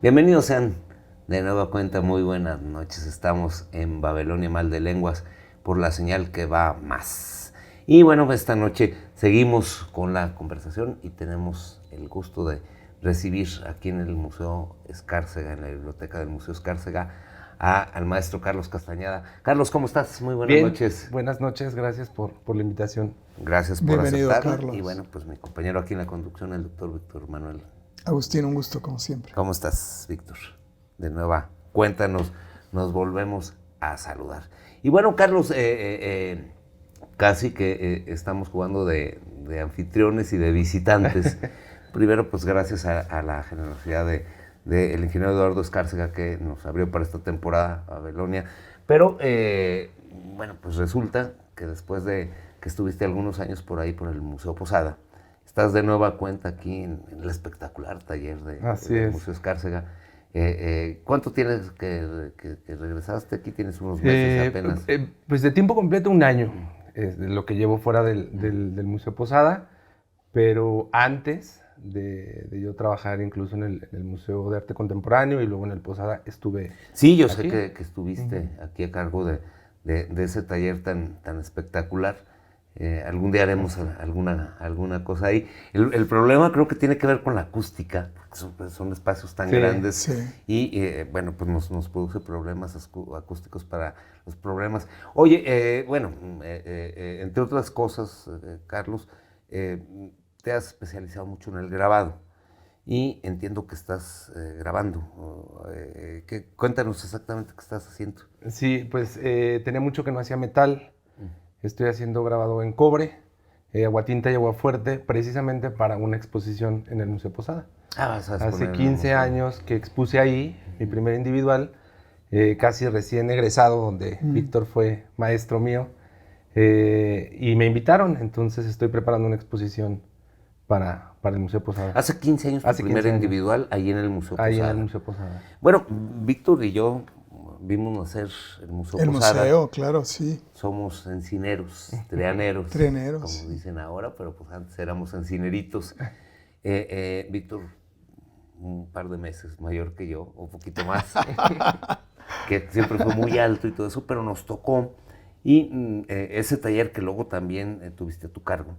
Bienvenidos sean de nueva cuenta, muy buenas noches. Estamos en Babilonia Mal de Lenguas por la señal que va más. Y bueno, esta noche seguimos con la conversación y tenemos el gusto de recibir aquí en el Museo Escárcega, en la biblioteca del Museo Escárcega, al maestro Carlos Castañeda. Carlos, ¿cómo estás? Muy buenas Bien, noches. buenas noches, gracias por la invitación. Gracias por Bienvenido, aceptarla. Carlos. Y bueno, pues mi compañero aquí en la conducción, el doctor Víctor Manuel. Agustín, un gusto como siempre. ¿Cómo estás, Víctor? De nueva cuenta nos volvemos a saludar. Y bueno, Carlos, casi que estamos jugando de anfitriones y de visitantes. Primero, pues gracias a la generosidad del ingeniero Eduardo Escárcega que nos abrió para esta temporada a Babilonia. Pero, bueno, pues resulta que después de que estuviste algunos años por ahí por el Museo Posada, estás de nueva cuenta aquí en el espectacular taller del Museo Escárcega. ¿Cuánto tienes que regresaste? Aquí tienes unos meses apenas. Pues de tiempo completo 1 año, es lo que llevo fuera del Museo Posada, pero antes de yo trabajar incluso en el Museo de Arte Contemporáneo y luego en el Posada estuve. Sí, yo aquí. sé que estuviste aquí a cargo de ese taller tan espectacular. Algún día haremos alguna cosa ahí. El problema creo que tiene que ver con la acústica, porque son espacios tan grandes. Sí. Y bueno, pues nos produce problemas acústicos para los problemas. Oye, bueno, entre otras cosas, Carlos, te has especializado mucho en el grabado y entiendo que estás grabando. Cuéntanos exactamente qué estás haciendo. Sí, pues tenía mucho que no hacía metal. Estoy haciendo grabado en cobre, aguatinta y agua fuerte, precisamente para una exposición en el Museo Posada. Hace 15 años que expuse ahí, mi primer individual, casi recién egresado, donde Víctor fue maestro mío, y me invitaron, entonces estoy preparando una exposición para el Museo Posada. Hace 15 años tu primer individual ahí en el Museo Posada. Ahí en el Museo Posada. Bueno, Víctor y yo vimos nacer el Museo Posada. El museo, claro, sí. Somos encineros, trianeros. Trianeros. Como dicen ahora, pero pues antes éramos encineritos. Víctor, un par de meses mayor que yo, o un poquito más, que siempre fue muy alto y todo eso, pero nos tocó. Y ese taller que luego también tuviste a tu cargo,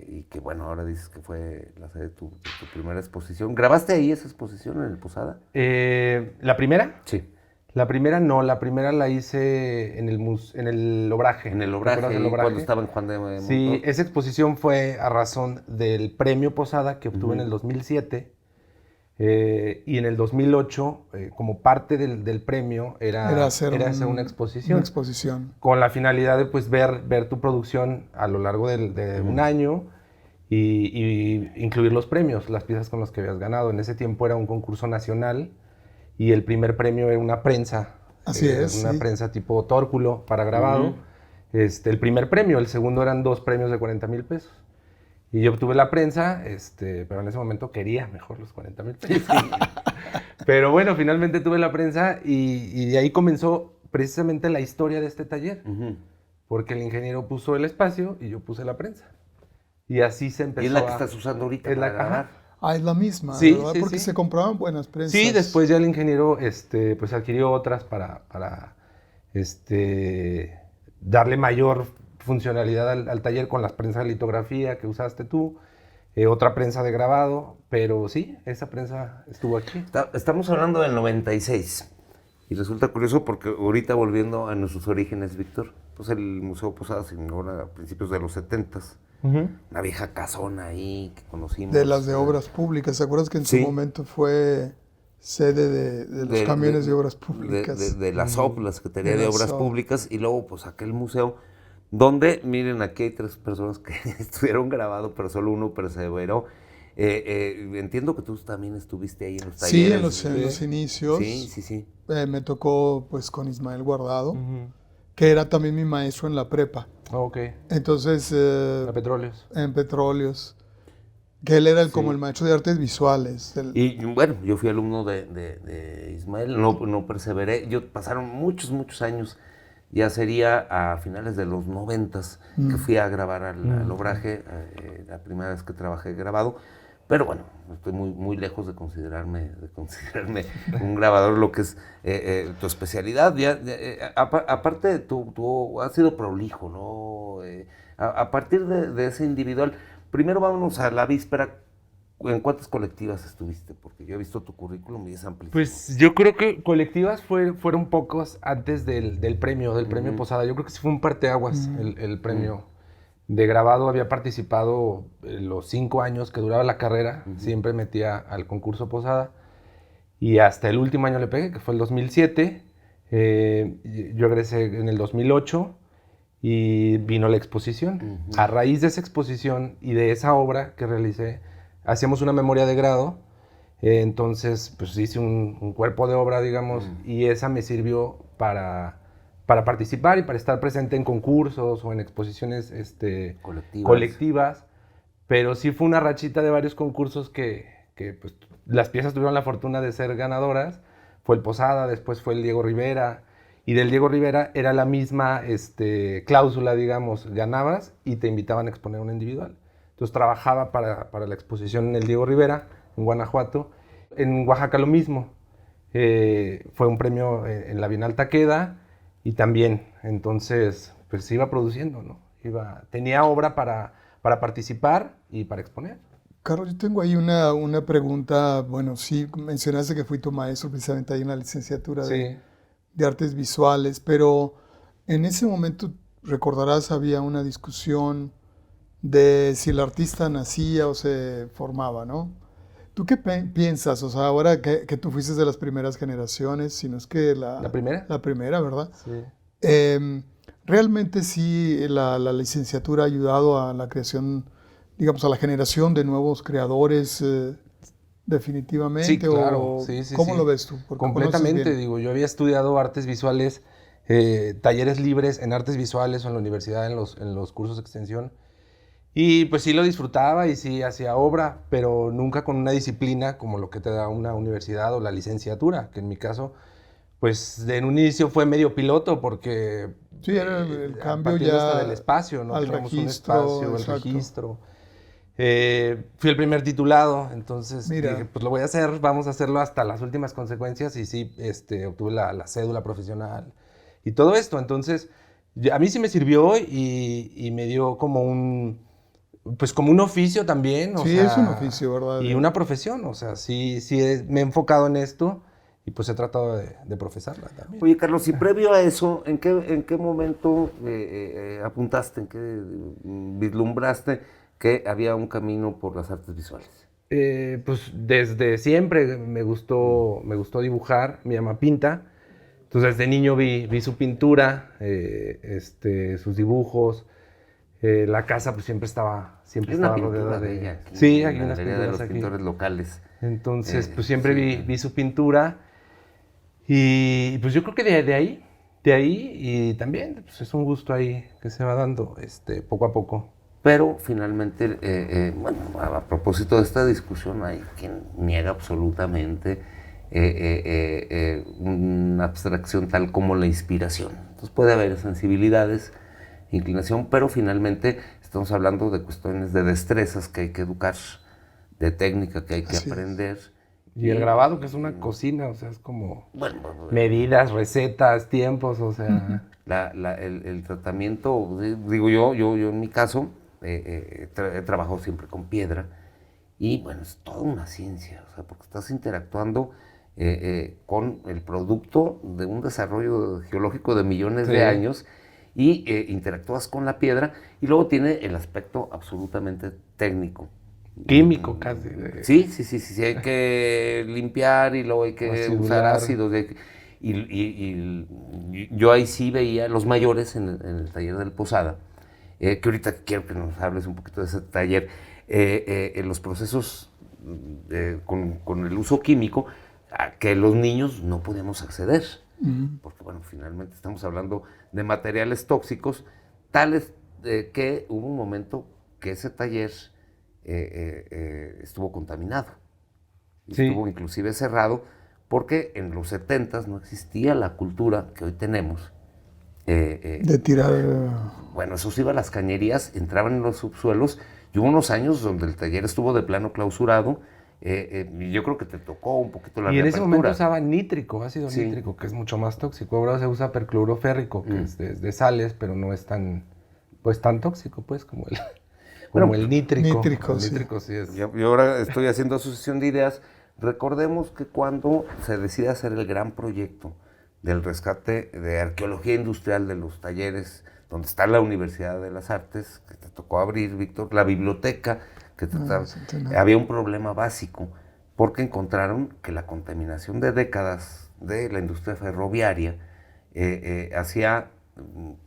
y que bueno, ahora dices que fue la sede de tu primera exposición. ¿Grabaste ahí esa exposición en el Posada? ¿La primera? Sí. La primera no, la primera la hice en el Obraje. En el Obraje, cuando estaba en Juan de Monto. Sí, esa exposición fue a razón del premio Posada que obtuve en el 2007. Y en el 2008, como parte del premio, era hacer una exposición. Una exposición. Con la finalidad de pues, ver tu producción a lo largo de un año y incluir los premios, las piezas con las que habías ganado. En ese tiempo era un concurso nacional. Y el primer premio era una prensa. Así es. Una prensa tipo tórculo para grabado. El primer premio, el segundo eran 2 premios de 40,000 pesos. Y yo obtuve la prensa, pero en ese momento quería mejor los 40,000 pesos. Pero bueno, finalmente tuve la prensa y de ahí comenzó precisamente la historia de este taller. Porque el ingeniero puso el espacio y yo puse la prensa. Y así se empezó. ¿Y es la que estás usando ahorita para grabar? Es la misma, sí, ¿verdad? Sí, porque se compraban buenas prensas. Sí, después ya el ingeniero pues adquirió otras para darle mayor funcionalidad al taller con las prensas de litografía que usaste tú, otra prensa de grabado, pero sí, esa prensa estuvo aquí. Estamos hablando del 96 y resulta curioso porque ahorita volviendo a nuestros orígenes, Víctor, pues el Museo Posada se inaugura a principios de los 70s. Una vieja casona ahí que conocimos. De las de obras públicas. ¿Te acuerdas que en su momento fue sede de los camiones de obras públicas? De las OP, la Secretaría de Obras Públicas, y luego pues aquel museo donde, miren, aquí hay 3 personas que estuvieron grabado, pero solo uno perseveró. Entiendo que tú también estuviste ahí en los talleres. Sí, en los inicios. Sí. Me tocó pues con Ismael Guardado, que era también mi maestro en la prepa. Ok. Entonces... en Petróleos. En Petróleos. Que él era como el maestro de artes visuales. Y bueno, yo fui alumno de Ismael, no perseveré. Pasaron muchos años, ya sería a finales de los 90s que fui a grabar al Obraje, la primera vez que trabajé grabado. Pero bueno, estoy muy lejos de considerarme un grabador, lo que es tu especialidad. Aparte, tú has sido prolijo, ¿no? A partir de ese individual, primero vámonos a la víspera. ¿En cuántas colectivas estuviste? Porque yo he visto tu currículum y es amplísimo. Pues yo creo que colectivas fueron pocos antes del premio Posada. Yo creo que sí fue un parteaguas el premio de grabado. Había participado los 5 años que duraba la carrera. Siempre metía al concurso Posada. Y hasta el último año le pegué, que fue el 2007. Yo egresé en el 2008 y vino la exposición. A raíz de esa exposición y de esa obra que realicé, hacíamos una memoria de grado, entonces pues hice un cuerpo de obra, digamos, y esa me sirvió para participar y para estar presente en concursos o en exposiciones colectivas, pero sí fue una rachita de varios concursos que pues, las piezas tuvieron la fortuna de ser ganadoras. Fue el Posada, después fue el Diego Rivera, y del Diego Rivera era la misma cláusula, digamos, ganabas y te invitaban a exponer una individual. Entonces trabajaba para la exposición en el Diego Rivera, en Guanajuato. En Oaxaca lo mismo. Fue un premio en la Bienal Taqueda y también. Entonces, pues se iba produciendo, ¿no? Tenía obra para participar y para exponer. Carlos, yo tengo ahí una pregunta. Bueno, sí, mencionaste que fui tu maestro precisamente ahí en la licenciatura de Artes Visuales, pero en ese momento, recordarás, había una discusión de si el artista nacía o se formaba, ¿no? ¿Tú qué piensas? O sea, ahora que tú fuiste de las primeras generaciones, si no es que ¿La primera? La primera, ¿verdad? Sí. Realmente sí la licenciatura ha ayudado a la creación, digamos, a la generación de nuevos creadores, definitivamente. Sí, claro. ¿O cómo lo ves tú? Porque completamente, digo, yo había estudiado artes visuales, talleres libres en artes visuales o en la universidad en los cursos de extensión. Y pues sí lo disfrutaba y sí hacía obra, pero nunca con una disciplina como lo que te da una universidad o la licenciatura, que en mi caso, pues en un inicio fue medio piloto porque... Sí, era el cambio ya hasta del espacio, ¿no? al teníamos registro, un espacio, exacto. el registro. Fui el primer titulado, entonces dije, pues lo voy a hacer, vamos a hacerlo hasta las últimas consecuencias y sí, obtuve la cédula profesional y todo esto. Entonces, a mí sí me sirvió y me dio como un oficio también. Sí, es un oficio, ¿verdad? Y una profesión, o sea, sí me he enfocado en esto y pues he tratado de profesarla también. Oye, Carlos, y previo a eso, ¿en qué momento apuntaste, en qué vislumbraste que había un camino por las artes visuales? Pues desde siempre me gustó dibujar. Mi mamá pinta, entonces desde niño vi su pintura, sus dibujos. La casa pues siempre estaba rodeada de ella. Sí, aquí unas pinturas de los aquí. pintores locales. Entonces pues siempre vi su pintura y pues yo creo que de ahí y también pues es un gusto ahí que se va dando poco a poco. Pero finalmente, bueno, a propósito de esta discusión, hay quien niega absolutamente una abstracción tal como la inspiración. Entonces puede haber sensibilidades, inclinación, pero finalmente estamos hablando de cuestiones de destrezas que hay que educar, de técnica que hay que aprender. Y el grabado, que es una cocina, o sea, es como medidas, recetas, tiempos, o sea... El tratamiento, digo yo en mi caso, he trabajado siempre con piedra y bueno, es toda una ciencia, o sea, porque estás interactuando con el producto de un desarrollo geológico de millones de años y interactúas con la piedra y luego tiene el aspecto absolutamente técnico. Químico casi. Sí, hay que limpiar y luego hay que usar ácidos. Y yo ahí sí veía los mayores en el taller del Posada, que ahorita quiero que nos hables un poquito de ese taller, en los procesos con el uso químico, a que los niños no podíamos acceder. Porque bueno, finalmente estamos hablando de materiales tóxicos, tales que hubo un momento que ese taller estuvo contaminado. Estuvo inclusive cerrado porque en los 70s no existía la cultura que hoy tenemos. De tirar... Bueno, eso se iba a las cañerías, entraban en los subsuelos. y hubo unos años donde el taller estuvo de plano clausurado, y yo creo que te tocó un poquito la reapertura. Y en ese momento usaba nítrico, ácido nítrico, que es mucho más tóxico. Ahora se usa percloruro férrico, que es de sales, pero no es tan tóxico, pues, como el nítrico. Nítrico, sí es. Yo ahora estoy haciendo asociación de ideas. Recordemos que cuando se decide hacer el gran proyecto del rescate de arqueología industrial de los talleres, donde está la Universidad de las Artes, que te tocó abrir, Víctor, la biblioteca, que había un problema básico, porque encontraron que la contaminación de décadas de la industria ferroviaria hacía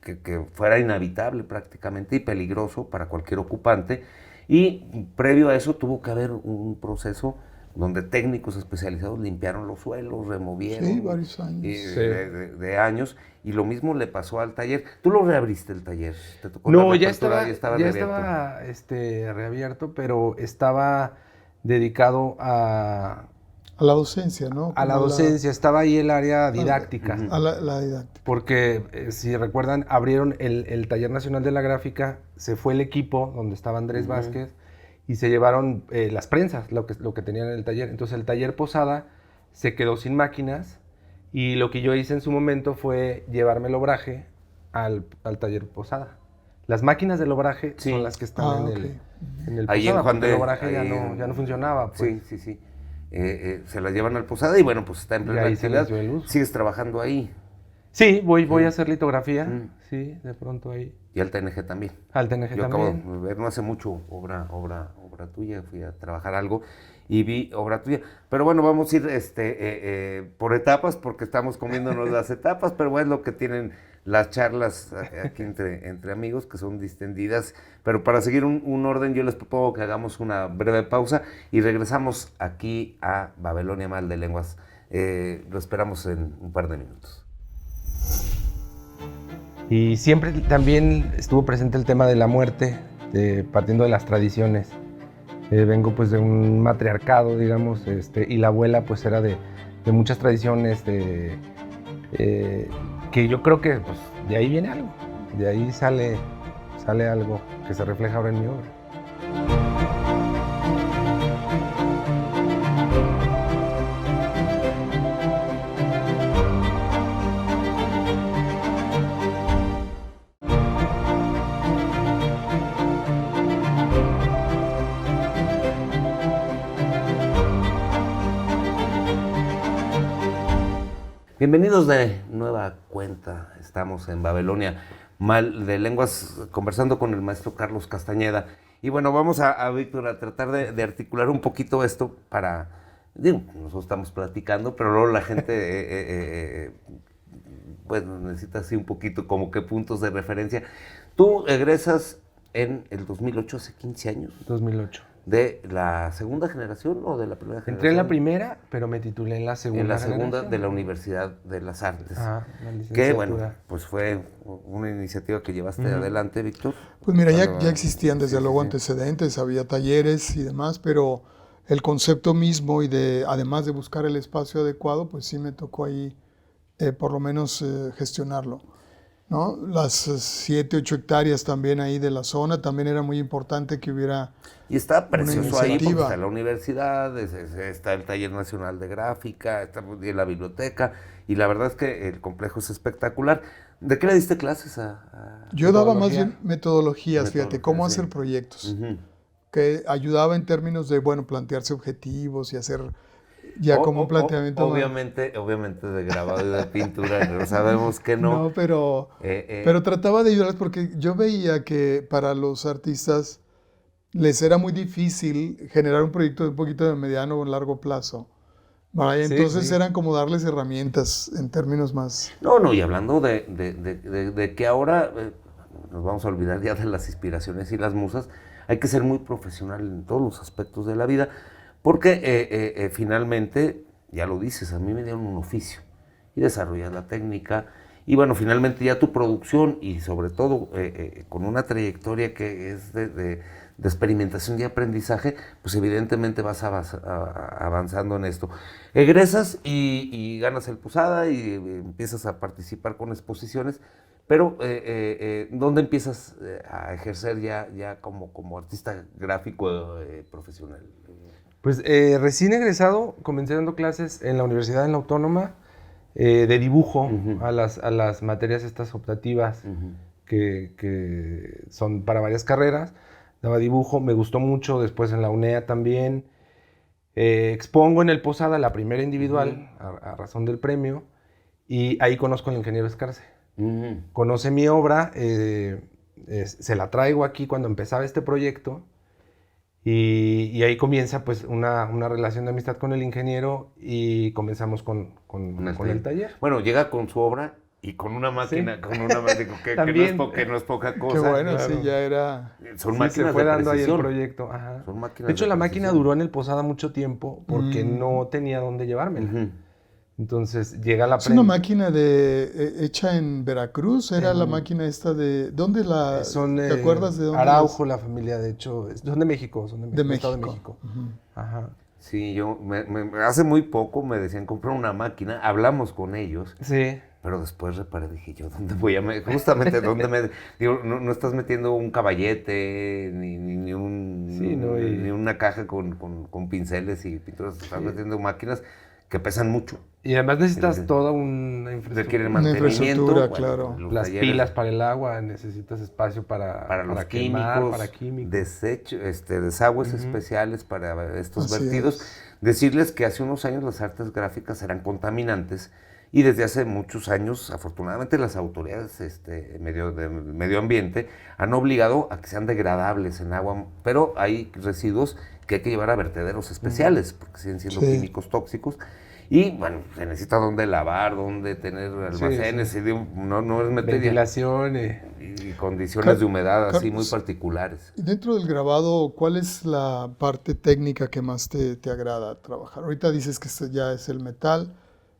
que fuera inhabitable prácticamente y peligroso para cualquier ocupante, y previo a eso tuvo que haber un proceso donde técnicos especializados limpiaron los suelos, removieron. Sí, varios años. De años, y lo mismo le pasó al taller. ¿Tú lo reabriste el taller? ¿Te tocó no, ya estaba reabierto, pero estaba dedicado a la docencia, ¿no? A la docencia, estaba ahí el área didáctica. A la didáctica. Porque, si recuerdan, abrieron el Taller Nacional de la Gráfica, se fue el equipo donde estaba Andrés Vázquez, y se llevaron las prensas, lo que tenían en el taller. Entonces el taller Posada se quedó sin máquinas, y lo que yo hice en su momento fue llevarme el obraje al taller Posada. Las máquinas del obraje son las que están en el Posada, porque el obraje ya no funcionaba. Pues. Sí. Se las llevan al Posada y bueno, pues está en plena actividad. ¿Sigues trabajando ahí? Sí, voy a hacer litografía, sí, de pronto ahí. ¿Y al TNG también? Al TNG yo también. Acabo de ver, no hace mucho, obra tuya, fui a trabajar algo y vi obra tuya. Pero bueno, vamos a ir por etapas, porque estamos comiéndonos las etapas, pero bueno, es lo que tienen las charlas aquí entre amigos, que son distendidas. Pero para seguir un orden, yo les propongo que hagamos una breve pausa y regresamos aquí a Babelonia Mal de Lenguas. Lo esperamos en un par de minutos. Y siempre también estuvo presente el tema de la muerte, partiendo de las tradiciones. Vengo pues de un matriarcado, digamos, y la abuela pues era de muchas tradiciones, que yo creo que pues, de ahí viene algo, de ahí sale algo que se refleja ahora en mi obra. Bienvenidos de nueva cuenta, estamos en Babelonia Mal de Lenguas, conversando con el maestro Carlos Castañeda. Y bueno, vamos a Víctor, a tratar de articular un poquito esto para, nosotros estamos platicando, pero luego la gente pues necesita así un poquito como que puntos de referencia. Tú egresas en el 2008, hace 15 años. 2008. ¿De la segunda generación o de la primera generación? Entré en la primera, pero me titulé en la segunda. En la segunda de la Universidad de las Artes. La licenciatura. Que bueno, pues fue una iniciativa que llevaste adelante, Víctor. Pues mira, ya existían desde luego antecedentes, había talleres y demás, pero el concepto mismo y además de buscar el espacio adecuado, pues sí me tocó ahí por lo menos gestionarlo, ¿no? Las 7, 8 hectáreas también ahí de la zona, también era muy importante que hubiera. Y está precioso ahí, porque está la universidad, está el Taller Nacional de Gráfica, está la biblioteca, y la verdad es que el complejo es espectacular. ¿De qué le diste clases Yo daba más bien metodologías, fíjate, cómo hacer proyectos, que ayudaba en términos de, plantearse objetivos y hacer como un planteamiento. Obviamente de grabado y de pintura, pero sabemos que no. No, pero trataba de ayudarles, porque yo veía que para los artistas les era muy difícil generar un proyecto de un poquito de mediano o largo plazo. Entonces eran como darles herramientas en términos más. No, y hablando de que ahora nos vamos a olvidar ya de las inspiraciones y las musas, hay que ser muy profesional en todos los aspectos de la vida, porque finalmente, ya lo dices, a mí me dieron un oficio y desarrollas la técnica. Y bueno, finalmente ya tu producción, y sobre todo con una trayectoria que es de experimentación y aprendizaje, pues evidentemente vas avanzando en esto. Egresas y ganas el Posada y empiezas a participar con exposiciones, Pero, ¿dónde empiezas a ejercer ya como artista gráfico profesional? Pues recién egresado, comencé dando clases en la universidad, en la Autónoma, de dibujo a las materias estas optativas que son para varias carreras. Daba dibujo, me gustó mucho, después en la UNEA también. Expongo en el Posada la primera individual, a razón del premio, y ahí conozco al ingeniero Escarce. Conoce mi obra, se la traigo aquí cuando empezaba este proyecto, y ahí comienza pues una relación de amistad con el ingeniero y comenzamos con el taller. Bueno, llega con su obra y con una máquina, sí. con una máquina que no es poca cosa. Qué bueno, claro. Sí, ya era... Son sí, máquinas se fue de dando precisión. ahí el proyecto. Ajá. Son máquinas de hecho, la máquina precisión. duró en el Posada mucho tiempo porque no tenía dónde llevármela. Entonces llega la... ¿Es una máquina hecha en Veracruz? ¿Era la máquina esta de... ¿Dónde la...? ¿Te acuerdas de dónde? Araujo, la familia, de hecho. Son de México. Son de México. Estado de México. Ajá. Sí, hace muy poco me decían comprar una máquina, hablamos con ellos. Sí. Pero después reparé, dije yo, ¿dónde voy a meter? Justamente, ¿dónde digo, no estás metiendo un caballete, ni una caja con pinceles y pinturas, estás metiendo máquinas que pesan mucho. Y además necesitas toda una infraestructura. Requieren mantenimiento. Bueno, claro. Las pilas para el agua, necesitas espacio para los químicos, desagües especiales para estos Así vertidos. Decirles que hace unos años las artes gráficas eran contaminantes y desde hace muchos años, afortunadamente, las autoridades del medio ambiente han obligado a que sean degradables en agua, pero hay residuos que hay que llevar a vertederos especiales porque siguen siendo químicos tóxicos. Y bueno, se necesita dónde lavar, dónde tener almacenes, sí. No es meter ventilación y condiciones de humedad así muy particulares. Y dentro del grabado, ¿cuál es la parte técnica que más te agrada trabajar? Ahorita dices que ya es el metal.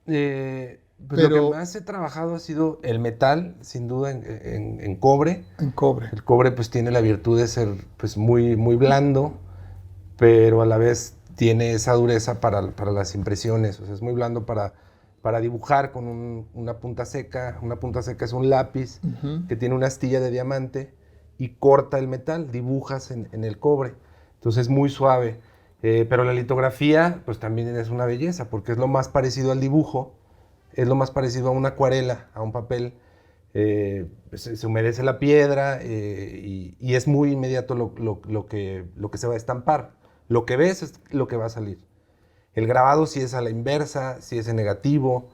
Pero lo que más he trabajado ha sido el metal, sin duda, en cobre. En cobre. El cobre pues tiene la virtud de ser pues muy, muy blando, pero a la vez tiene esa dureza para las impresiones. O sea, es muy blando para dibujar con una punta seca. Una punta seca es un lápiz que tiene una astilla de diamante y corta el metal, dibujas en el cobre. Entonces es muy suave. Pero la litografía pues también es una belleza porque es lo más parecido al dibujo, es lo más parecido a una acuarela, a un papel. Se humedece la piedra y es muy inmediato lo que se va a estampar. Lo que ves es lo que va a salir. El grabado sí es a la inversa, sí es en negativo,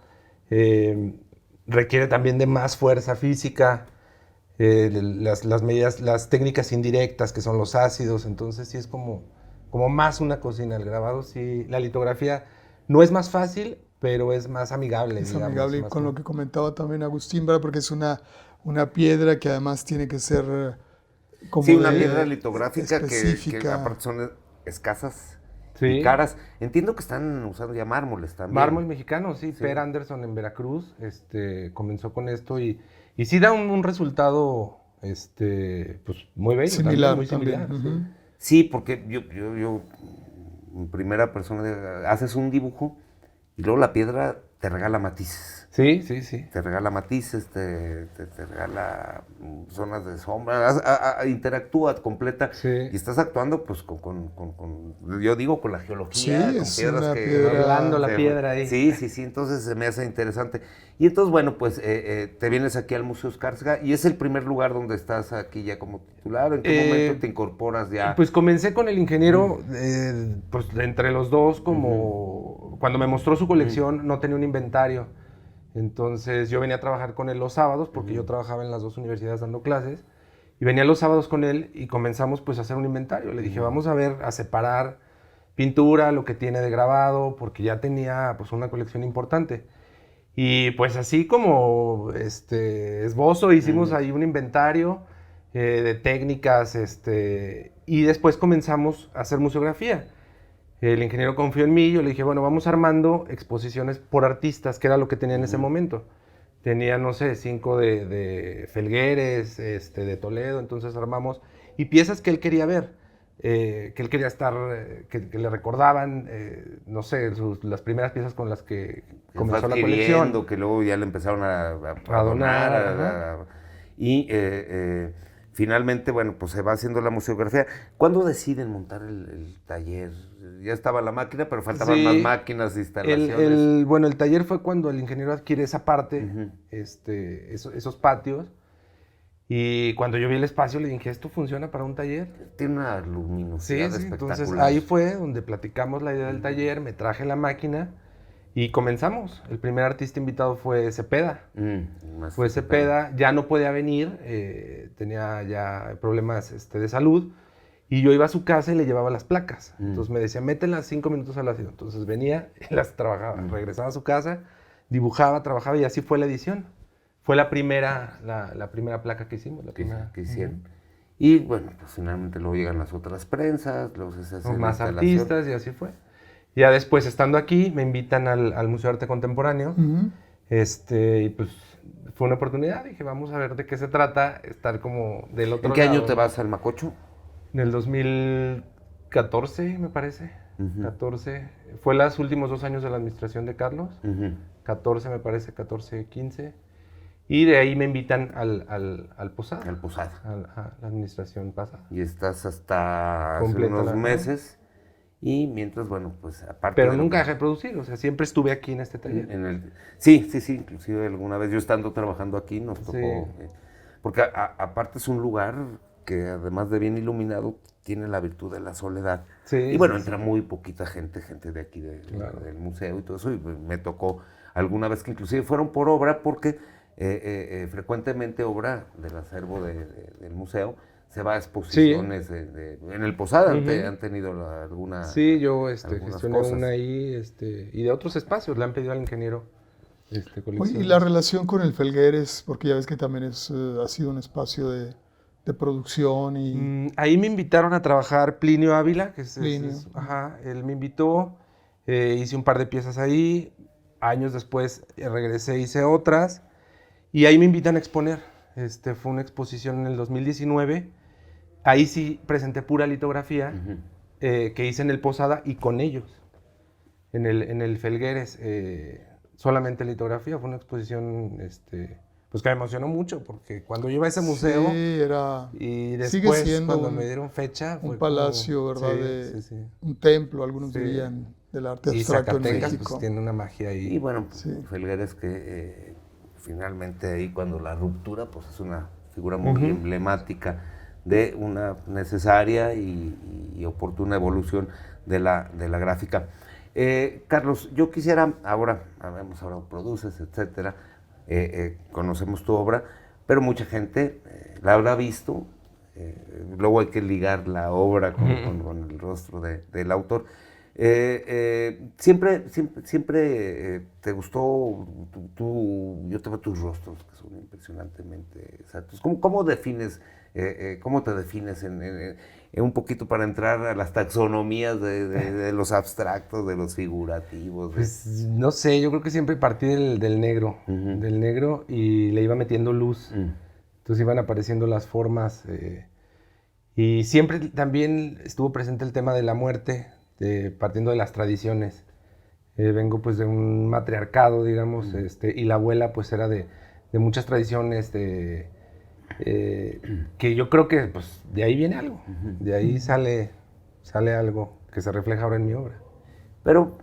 requiere también de más fuerza física, las medidas, las técnicas indirectas que son los ácidos, entonces sí es como más una cocina. El grabado sí, la litografía no es más fácil, pero es más amigable. Es amigable con lo que comentaba también Agustín, ¿verdad? Porque es una piedra que además tiene que ser como una piedra litográfica que aparte son escasas y caras. Entiendo que están usando ya mármoles también. Mármol mexicano, sí. Per Anderson en Veracruz comenzó con esto y sí da un resultado pues muy bello. Similar, muy similar. Sí, porque yo en primera persona, haces un dibujo y luego la piedra te regala matices. Sí. Te regala matices, te regala zonas de sombra, interactúa completa y estás actuando pues yo digo con la geología, con piedras hablando la piedra ahí. Sí, entonces se me hace interesante. Y entonces bueno, pues te vienes aquí al Museo Escárcega y es el primer lugar donde estás aquí ya como titular. ¿En qué momento te incorporas ya? Pues comencé con el ingeniero, pues entre los dos cuando me mostró su colección no tenía un inventario. Entonces yo venía a trabajar con él los sábados, porque yo trabajaba en las dos universidades dando clases, y venía los sábados con él y comenzamos pues a hacer un inventario. Le dije, vamos a separar pintura, lo que tiene de grabado, porque ya tenía pues una colección importante. Y pues así como esbozo, hicimos ahí un inventario de técnicas, y después comenzamos a hacer museografía. El ingeniero confió en mí, yo le dije, bueno, vamos armando exposiciones por artistas, que era lo que tenía en ese momento. Tenía, no sé, 5 de Felgueres, de Toledo, entonces armamos, y piezas que él quería ver, que él quería estar, que le recordaban, no sé, las primeras piezas con las que comenzó la colección. Que luego ya le empezaron a donar. y finalmente, bueno, pues se va haciendo la museografía. ¿Cuándo deciden montar el taller? Ya estaba la máquina, pero faltaban más máquinas, instalaciones. Bueno, el taller fue cuando el ingeniero adquiere esa parte, esos patios. Y cuando yo vi el espacio le dije, ¿esto funciona para un taller? Tiene una luminosidad espectacular. Entonces ahí fue donde platicamos la idea del taller, me traje la máquina y comenzamos. El primer artista invitado fue Cepeda. Fue Cepeda, ya no podía venir, tenía ya problemas de salud. Y yo iba a su casa y le llevaba las placas. Entonces me decía, mételas 5 minutos al ácido. Entonces venía y las trabajaba. Regresaba a su casa, dibujaba, trabajaba y así fue la edición. Fue la primera placa que hicimos. Que hicieron. Y bueno, pues finalmente luego llegan las otras prensas, luego se hacen más artistas y así fue. Ya después, estando aquí, me invitan al Museo de Arte Contemporáneo. Y pues fue una oportunidad. Dije, vamos a ver de qué se trata, estar como del otro lado. ¿En qué año te vas al Macocho? En el 2014, me parece. 14. Fue los últimos 2 años de la administración de Carlos. 14, me parece, 14, 15. Y de ahí me invitan al Posada. Al Posada. A la administración pasada. Y estás hasta hace unos meses. Y mientras, bueno, pues aparte... Pero nunca dejé de producir, o sea, siempre estuve aquí en este taller. Sí, inclusive alguna vez yo estando trabajando aquí nos tocó... porque aparte es un lugar que además de bien iluminado, tiene la virtud de la soledad. Y bueno, entra muy poquita gente de aquí del museo y todo eso. Y me tocó alguna vez que inclusive fueron por obra porque... frecuentemente obra del acervo del museo se va a exposiciones en el Posada. ¿Han tenido alguna? Sí, yo gestioné una ahí y de otros espacios le han pedido al ingeniero y la relación con el Felgueres, porque ya ves que también ha sido un espacio de producción y... ahí me invitaron a trabajar Plinio Ávila, que él me invitó, hice un par de piezas ahí, años después regresé, hice otras. Y ahí me invitan a exponer. Fue una exposición en el 2019. Ahí sí presenté pura litografía que hice en el Posada y con ellos. En el Felgueres, solamente litografía. Fue una exposición pues que me emocionó mucho porque cuando yo iba a ese museo y después cuando me dieron fecha... Un palacio, ¿verdad? Un templo, algunos dirían, del arte abstracto en México. Pues, tiene una magia ahí. Y bueno, Felgueres que... finalmente ahí cuando la ruptura, pues es una figura muy emblemática de una necesaria y oportuna evolución de la gráfica. Carlos, yo quisiera, ahora produces, etcétera, conocemos tu obra, pero mucha gente la habrá visto, luego hay que ligar la obra con el rostro del autor. Siempre te gustó, yo te veo tus rostros que son impresionantemente exactos. ¿Cómo defines, cómo te defines en un poquito para entrar a las taxonomías de los abstractos, de los figurativos? Pues no sé, yo creo que siempre partí del negro, y le iba metiendo luz. Entonces iban apareciendo las formas y siempre también estuvo presente el tema de la muerte. Partiendo de las tradiciones. Vengo pues de un matriarcado, digamos, y la abuela pues era de muchas tradiciones, que yo creo que pues de ahí viene algo, de ahí sale algo que se refleja ahora en mi obra. Pero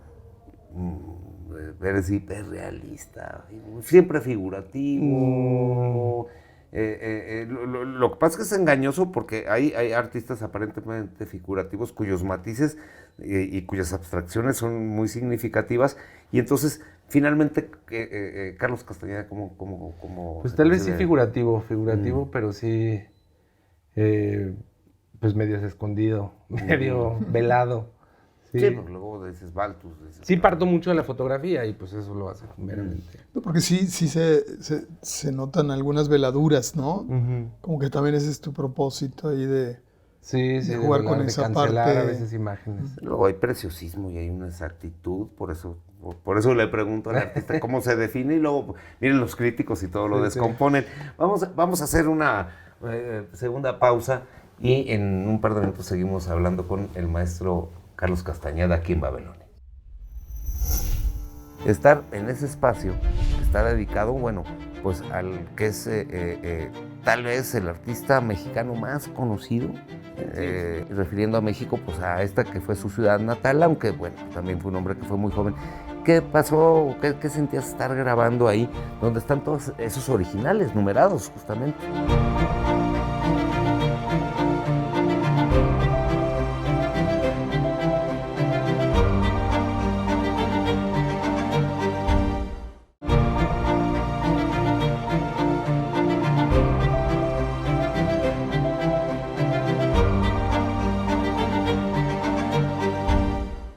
eres hiperrealista, siempre figurativo. Lo que pasa es que es engañoso porque hay artistas aparentemente figurativos cuyos matices y cuyas abstracciones son muy significativas, y entonces finalmente Carlos Castañeda ¿cómo pues tal vez sí figurativo, pero sí pues medio escondido, medio velado. Sí, porque luego dices Baltus. Sí parto mucho de la fotografía y pues eso lo hace meramente. No, porque sí se notan algunas veladuras, ¿no? Como que también ese es tu propósito ahí de jugar con esa parte. A veces imágenes. Luego hay preciosismo y hay una exactitud, por eso le pregunto al artista cómo se define y luego miren los críticos y todo lo descomponen. Vamos a hacer una segunda pausa y en un par de minutos seguimos hablando con el maestro Carlos Castañeda aquí en Babelonia. estar en ese espacio que está dedicado, bueno, pues al que es tal vez el artista mexicano más conocido, refiriendo a México, pues a esta que fue su ciudad natal, aunque bueno, también fue un hombre que fue muy joven. ¿Qué pasó? ¿Qué sentías estar grabando ahí, donde están todos esos originales, numerados justamente?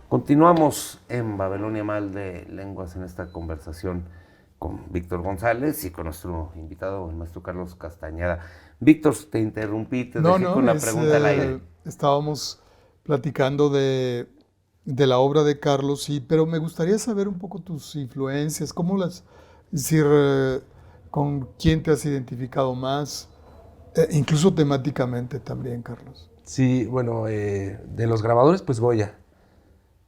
Continuamos en Babilonia Mal de Lenguas en esta conversación con Víctor González y con nuestro invitado, el maestro Carlos Castañeda. Víctor, te interrumpí, te dejé con la pregunta al aire. Estábamos platicando de la obra de Carlos, sí, pero me gustaría saber un poco tus influencias, es decir, con quién te has identificado más, incluso temáticamente también, Carlos. Sí, bueno, de los grabadores, pues Goya.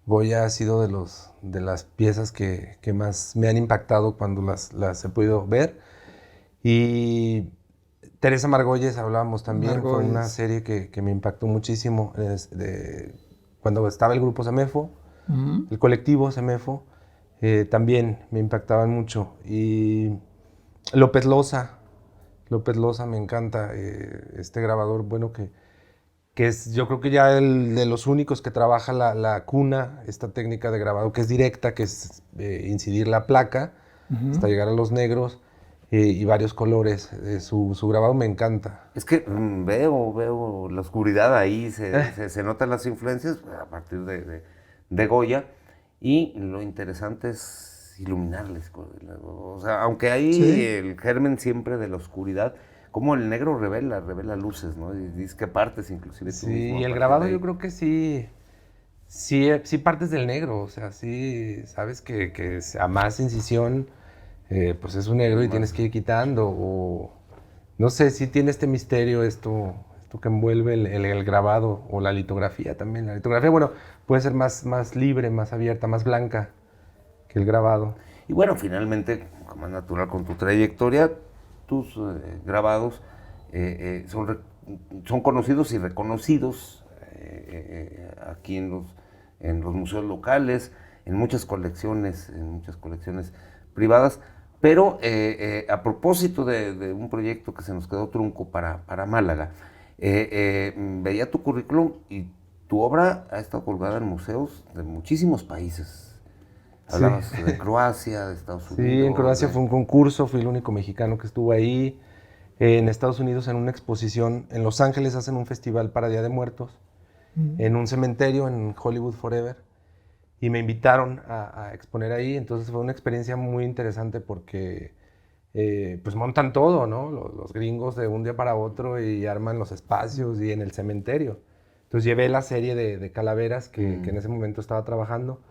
Goya ha sido de las piezas que más me han impactado cuando las he podido ver. Y Teresa Margolles hablábamos también, fue una serie que me impactó muchísimo cuando estaba el grupo Semefo, el colectivo Semefo, también me impactaban mucho. Y López Loza me encanta, este grabador, bueno, que es, yo creo que ya el de los únicos que trabaja la cuna, esta técnica de grabado que es directa, que es incidir la placa hasta llegar a los negros y varios colores. Su grabado me encanta. Es que veo la oscuridad ahí, se notan las influencias a partir de Goya, y lo interesante es iluminarles. O sea, aunque hay el germen siempre de la oscuridad, como el negro revela luces, ¿no? Y dices que partes inclusive tú mismo. Sí, y el grabado yo creo que sí partes del negro, o sea, sí sabes que a más incisión, pues es un negro y tienes que ir quitando, o no sé, sí tiene este misterio, esto que envuelve el grabado, o la litografía también. La litografía, bueno, puede ser más libre, más abierta, más blanca que el grabado. Y bueno, finalmente, como es natural con tu trayectoria, tus grabados son conocidos y reconocidos aquí en los museos locales, en muchas colecciones privadas, pero a propósito de un proyecto que se nos quedó trunco para Málaga, veía tu currículum y tu obra ha estado colgada en museos de muchísimos países. Hablabas de Croacia, de Estados Unidos. Sí, en Croacia fue un concurso, fui el único mexicano que estuvo ahí. En Estados Unidos, en una exposición. En Los Ángeles hacen un festival para Día de Muertos, en un cementerio, en Hollywood Forever. Y me invitaron a exponer ahí. Entonces fue una experiencia muy interesante porque pues montan todo, ¿no? Los gringos de un día para otro y arman los espacios y en el cementerio. Entonces llevé la serie de calaveras que en ese momento estaba trabajando.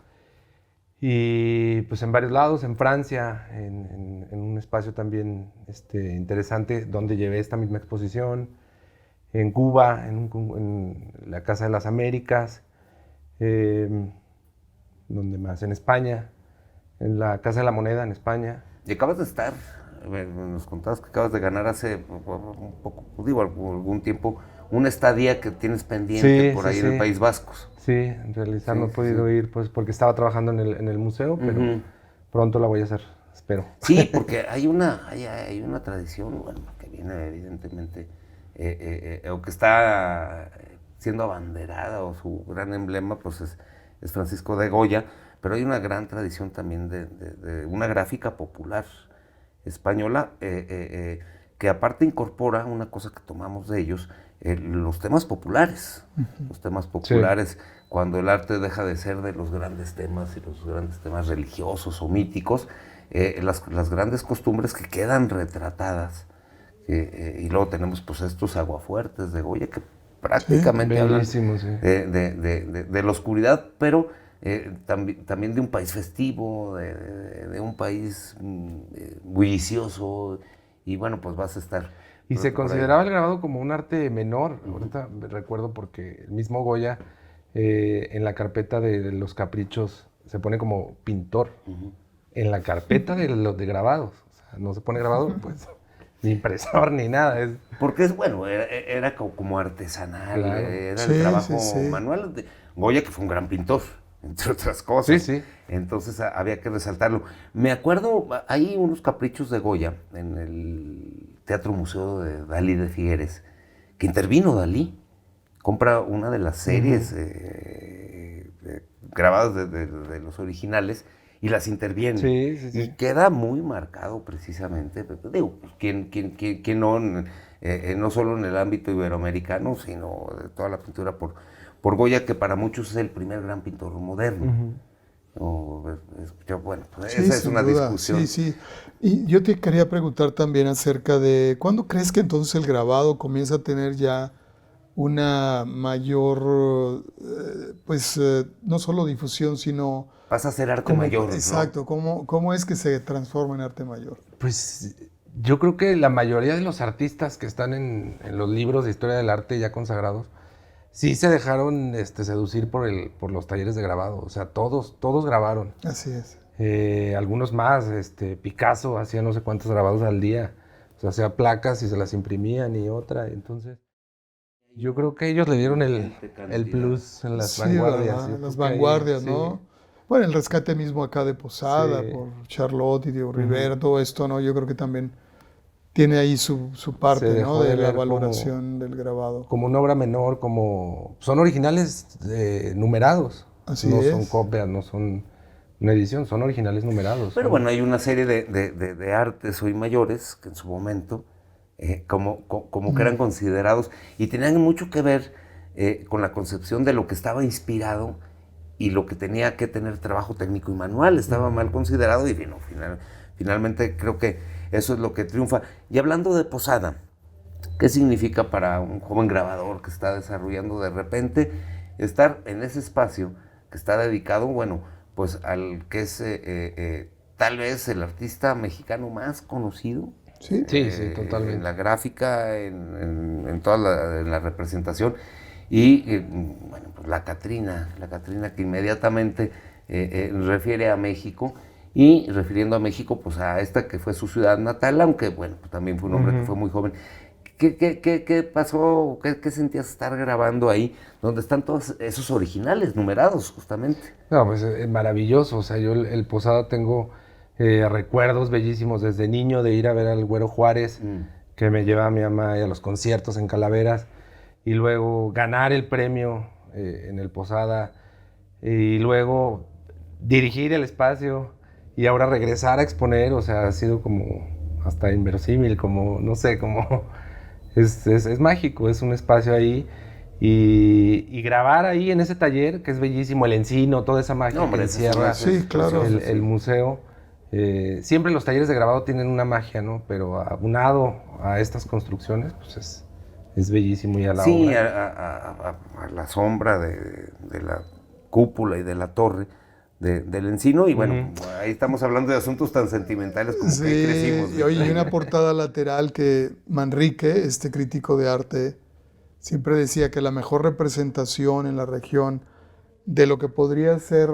Y pues en varios lados, en Francia, en un espacio también interesante donde llevé esta misma exposición, en Cuba, en la Casa de las Américas, donde más, en España, en la Casa de la Moneda en España. Y acabas de estar, nos contabas que acabas de ganar hace algún tiempo, una estadía que tienes pendiente por ahí en el País Vasco. Sí, en realidad no he podido ir pues porque estaba trabajando en el museo, pero pronto la voy a hacer, espero. Sí, porque hay una tradición, bueno, que viene evidentemente, o que está siendo abanderada, o su gran emblema pues es Francisco de Goya, pero hay una gran tradición también de una gráfica popular española que aparte incorpora una cosa que tomamos de ellos, los temas populares. Los temas populares, cuando el arte deja de ser de los grandes temas y los grandes temas religiosos o míticos, las grandes costumbres que quedan retratadas. Y luego tenemos pues estos aguafuertes de Goya que prácticamente hablan de la oscuridad, pero también de un país festivo, de un país bullicioso, y bueno, pues vas a estar... Y se consideraba el grabado como un arte menor. Ahorita recuerdo porque el mismo Goya en la carpeta de los caprichos se pone como pintor. en la carpeta de los de grabados. O sea, no se pone grabado, pues, ni impresor ni nada. Porque era como artesanal, claro. Era el trabajo manual de Goya, que fue un gran pintor, entre otras cosas. Sí. Entonces había que resaltarlo. Me acuerdo, hay unos caprichos de Goya en el Teatro Museo de Dalí de Figueres, que intervino Dalí. Compra una de las series grabadas de los originales y las interviene. Sí. Y queda muy marcado precisamente, digo, pues, ¿quién no, no solo en el ámbito iberoamericano, sino de toda la pintura por Goya, que para muchos es el primer gran pintor moderno. Bueno, pues esa es una discusión. Sí. Y yo te quería preguntar también acerca de, ¿cuándo crees que entonces el grabado comienza a tener ya una mayor, no solo difusión, sino... Pasa a ser arte mayor, exacto, ¿no? ¿Cómo es que se transforma en arte mayor? Pues yo creo que la mayoría de los artistas que están en los libros de historia del arte ya consagrados, sí se dejaron seducir por los talleres de grabado. O sea, todos grabaron. Así es. Algunos más, Picasso hacía no sé cuántos grabados al día. O sea, hacía placas y se las imprimían y otra. Entonces, yo creo que ellos le dieron el plus en las vanguardias. En las vanguardias, ¿no? Bueno, el rescate mismo acá de Posada, por Charlotte y Diego Rivera, todo esto, ¿no? Yo creo que también tiene ahí su parte, ¿no? De la valoración del grabado. Como una obra menor, son originales numerados. Así no es. Son copias, no son una edición, son originales numerados. Pero bueno, hay una serie de artes hoy mayores que en su momento como que eran considerados y tenían mucho que ver con la concepción de lo que estaba inspirado y lo que tenía que tener trabajo técnico y manual. Estaba mal considerado y bueno, finalmente creo que eso es lo que triunfa. Y hablando de Posada, ¿qué significa para un joven grabador que está desarrollando de repente estar en ese espacio que está dedicado, bueno, pues al que es tal vez el artista mexicano más conocido? Sí, totalmente. En la gráfica, en toda la representación. Y bueno, pues la Catrina que inmediatamente refiere a México, y refiriendo a México, pues a esta que fue su ciudad natal, aunque bueno, pues también fue un hombre que fue muy joven. ¿Qué pasó? ¿Qué sentías estar grabando ahí, donde están todos esos originales numerados, justamente? No, pues es maravilloso. O sea, yo el Posada tengo recuerdos bellísimos desde niño de ir a ver al Güero Juárez, que me llevaba a mi mamá a los conciertos en Calaveras, y luego ganar el premio en el Posada, y luego dirigir el espacio, y ahora regresar a exponer. O sea, ha sido como hasta inverosímil, como, no sé, como... Es mágico, es un espacio ahí. Y grabar ahí en ese taller, que es bellísimo, el encino, toda esa magia que encierra el museo. Siempre los talleres de grabado tienen una magia, ¿no? Pero aunado a estas construcciones, pues es bellísimo. Y a la obra. A la sombra de la cúpula y de la torre del encino. Y bueno, ahí estamos hablando de asuntos tan sentimentales como que crecimos. Y hoy hay una portada lateral que Manrique, este crítico de arte, siempre decía que la mejor representación en la región de lo que podría ser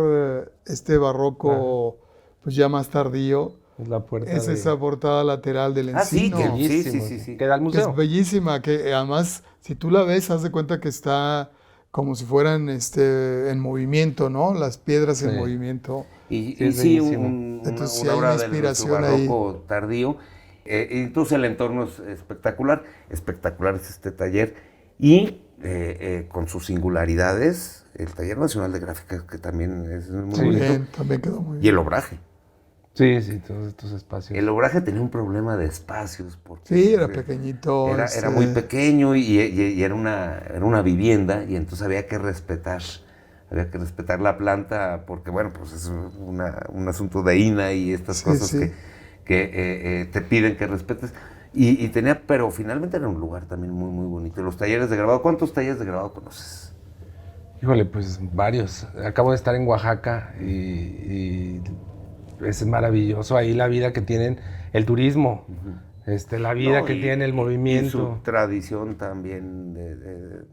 este barroco, pues ya más tardío, es esa portada lateral del encino. Sí. Queda al museo. Es bellísima, que además, si tú la ves, haz de cuenta que está como si fueran en movimiento, ¿no? Las piedras en movimiento. Y sí, una obra del barroco tardío. Entonces el entorno es espectacular. Espectacular es este taller. Y con sus singularidades, el Taller Nacional de Gráfica, que también es muy bonito. También quedó muy bien. Y el obraje. Sí, todos estos espacios. El obraje tenía un problema de espacios. Porque sí, era pequeñito. Era muy pequeño y era una vivienda, y entonces había que respetar la planta, porque bueno, pues es un asunto de INA y estas cosas que te piden que respetes. Y tenía, pero finalmente era un lugar también muy, muy bonito. Los talleres de grabado, ¿cuántos talleres de grabado conoces? Híjole, pues varios. Acabo de estar en Oaxaca y es maravilloso ahí la vida que tienen, el turismo, la vida que tiene el movimiento. Y su tradición también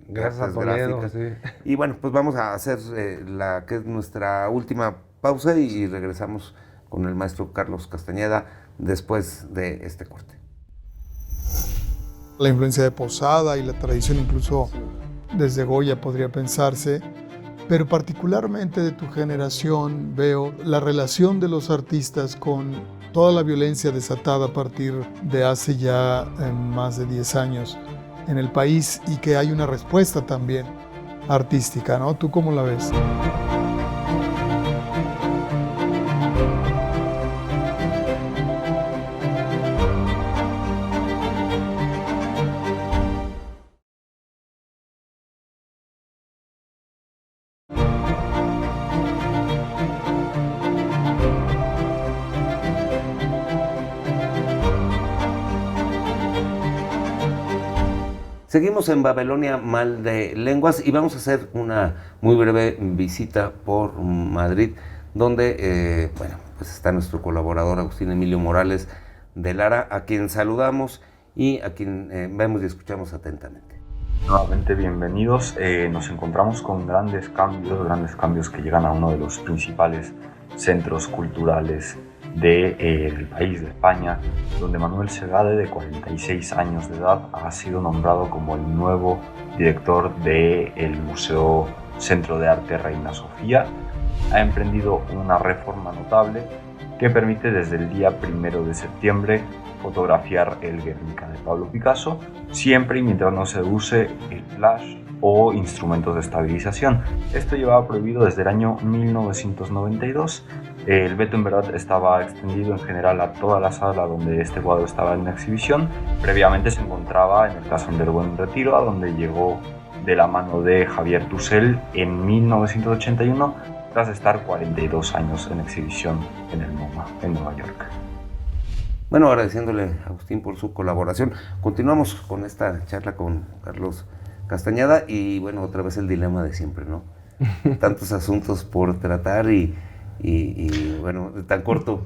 gracias a Toledo, sí. Y bueno, pues vamos a hacer que es nuestra última pausa y regresamos con el maestro Carlos Castañeda después de este corte. La influencia de Posada y la tradición incluso desde Goya podría pensarse, pero particularmente de tu generación veo la relación de los artistas con toda la violencia desatada a partir de hace ya más de 10 años en el país y que hay una respuesta también artística, ¿no? ¿Tú cómo la ves? Seguimos en Babilonia Mal de Lenguas y vamos a hacer una muy breve visita por Madrid, donde pues está nuestro colaborador Agustín Emilio Morales de Lara, a quien saludamos y a quien vemos y escuchamos atentamente. Nuevamente bienvenidos. Nos encontramos con grandes cambios que llegan a uno de los principales centros culturales del país de España, donde Manuel Segade, de 46 años de edad, ha sido nombrado como el nuevo director del Museo Centro de Arte Reina Sofía. Ha emprendido una reforma notable que permite desde el día 1 de septiembre fotografiar el Guernica de Pablo Picasso, siempre y mientras no se use el flash o instrumentos de estabilización. Esto llevaba prohibido desde el año 1992. El veto en verdad estaba extendido en general a toda la sala donde este cuadro estaba en exhibición. Previamente se encontraba en el Casón del Buen Retiro, a donde llegó de la mano de Javier Tussell en 1981, tras estar 42 años en exhibición en el MoMA, en Nueva York. Bueno, agradeciéndole a Agustín por su colaboración. Continuamos con esta charla con Carlos Castañeda y bueno, otra vez el dilema de siempre, ¿no? Tantos asuntos por tratar y bueno, tan corto.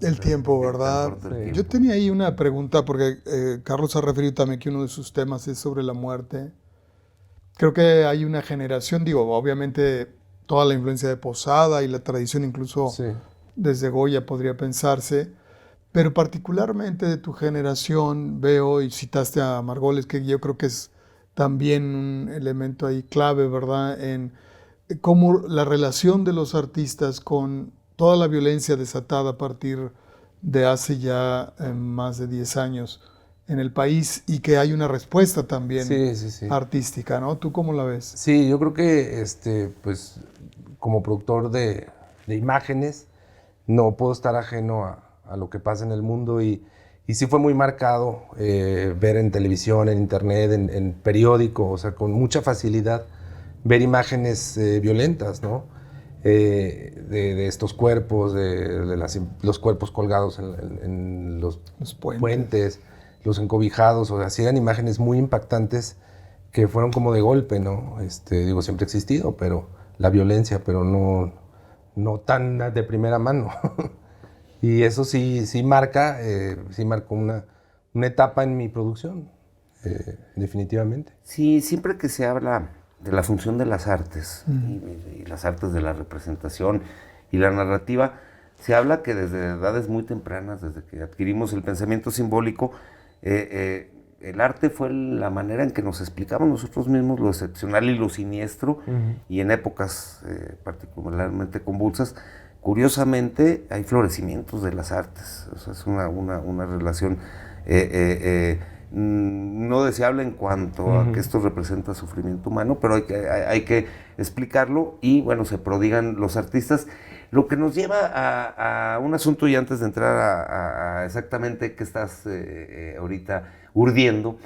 El tiempo, ¿verdad? Corto el tiempo. Yo tenía ahí una pregunta porque Carlos ha referido también que uno de sus temas es sobre la muerte. Creo que hay una generación, digo, obviamente toda la influencia de Posada y la tradición incluso desde Goya podría pensarse, pero particularmente de tu generación veo, y citaste a Margolles, que yo creo que es también un elemento ahí clave, ¿verdad? En cómo la relación de los artistas con toda la violencia desatada a partir de hace ya más de 10 años en el país y que hay una respuesta también artística, ¿no? ¿Tú cómo la ves? Sí, yo creo que pues, como productor de imágenes no puedo estar ajeno a lo que pasa en el mundo y sí fue muy marcado ver en televisión, en internet, en periódico, o sea, con mucha facilidad ver imágenes violentas, ¿no? De estos cuerpos, los cuerpos colgados en los puentes, los encobijados, o sea, sí eran imágenes muy impactantes que fueron como de golpe, ¿no? Digo, siempre ha existido, pero la violencia, pero no tan de primera mano. Y eso sí marcó una etapa en mi producción, definitivamente. Sí, siempre que se habla de la función de las artes, y las artes de la representación y la narrativa, se habla que desde edades muy tempranas, desde que adquirimos el pensamiento simbólico, el arte fue la manera en que nos explicamos nosotros mismos lo excepcional y lo siniestro, y en épocas particularmente convulsas, curiosamente hay florecimientos de las artes. O sea, es una relación no deseable en cuanto a que esto representa sufrimiento humano, pero hay que explicarlo y bueno, se prodigan los artistas. Lo que nos lleva a un asunto, y antes de entrar a exactamente qué estás ahorita urdiendo,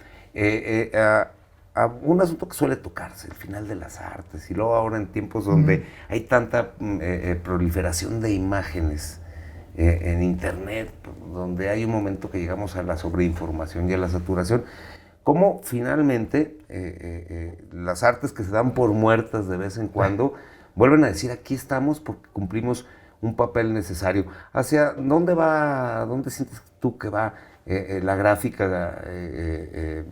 a un asunto que suele tocarse, el final de las artes, y luego ahora en tiempos donde hay tanta proliferación de imágenes en internet, donde hay un momento que llegamos a la sobreinformación y a la saturación, cómo finalmente las artes que se dan por muertas de vez en cuando vuelven a decir aquí estamos porque cumplimos un papel necesario. ¿Hacia dónde sientes tú que va la gráfica,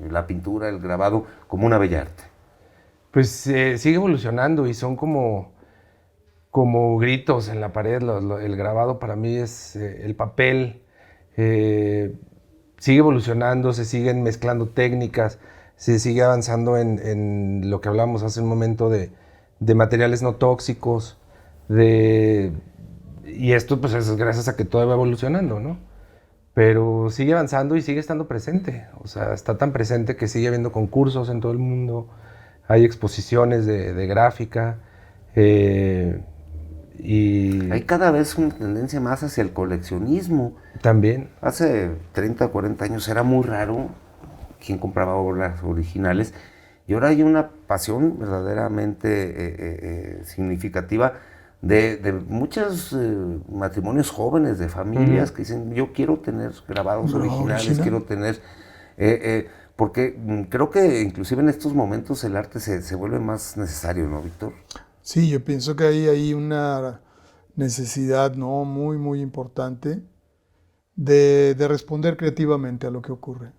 la pintura, el grabado como una bella arte? Pues sigue evolucionando y son como como gritos en la pared. El grabado para mí es el papel. Sigue evolucionando, se siguen mezclando técnicas, se sigue avanzando en lo que hablamos hace un momento de materiales no tóxicos, y esto pues es gracias a que todo va evolucionando, ¿no? Pero sigue avanzando y sigue estando presente. O sea, está tan presente que sigue habiendo concursos en todo el mundo, hay exposiciones de gráfica, y hay cada vez una tendencia más hacia el coleccionismo. También. Hace 30 o 40 años era muy raro quien compraba obras originales, y ahora hay una pasión verdaderamente significativa de muchos matrimonios jóvenes, de familias que dicen, yo quiero tener grabados originales, quiero tener... porque creo que inclusive en estos momentos el arte se vuelve más necesario, ¿no, Víctor? Sí, yo pienso que hay ahí una necesidad, ¿no?, muy, muy importante de responder creativamente a lo que ocurre,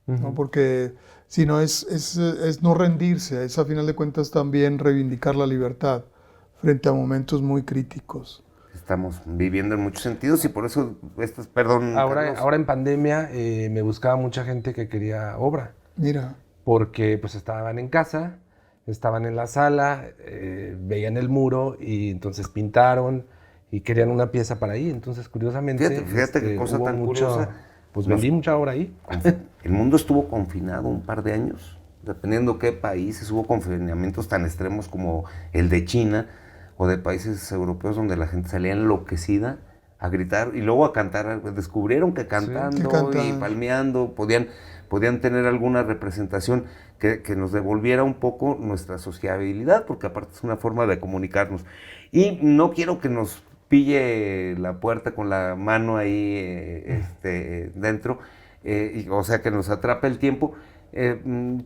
¿no? Porque si no es no rendirse, es a final de cuentas también reivindicar la libertad frente a momentos muy críticos. Estamos viviendo en muchos sentidos y por eso, ahora en pandemia me buscaba mucha gente que quería obra. Mira. Porque pues estaban en casa, estaban en la sala, veían el muro y entonces pintaron y querían una pieza para ahí. Entonces, curiosamente, fíjate qué cosa tan curiosa. Pues vendí mucha obra ahí. El mundo estuvo confinado un par de años, dependiendo qué países. Hubo confinamientos tan extremos como el de China o de países europeos donde la gente salía enloquecida a gritar y luego a cantar. Descubrieron que cantando y palmeando podían tener alguna representación que nos devolviera un poco nuestra sociabilidad, porque aparte es una forma de comunicarnos. Y no quiero que nos pille la puerta con la mano ahí dentro, o sea, que nos atrape el tiempo.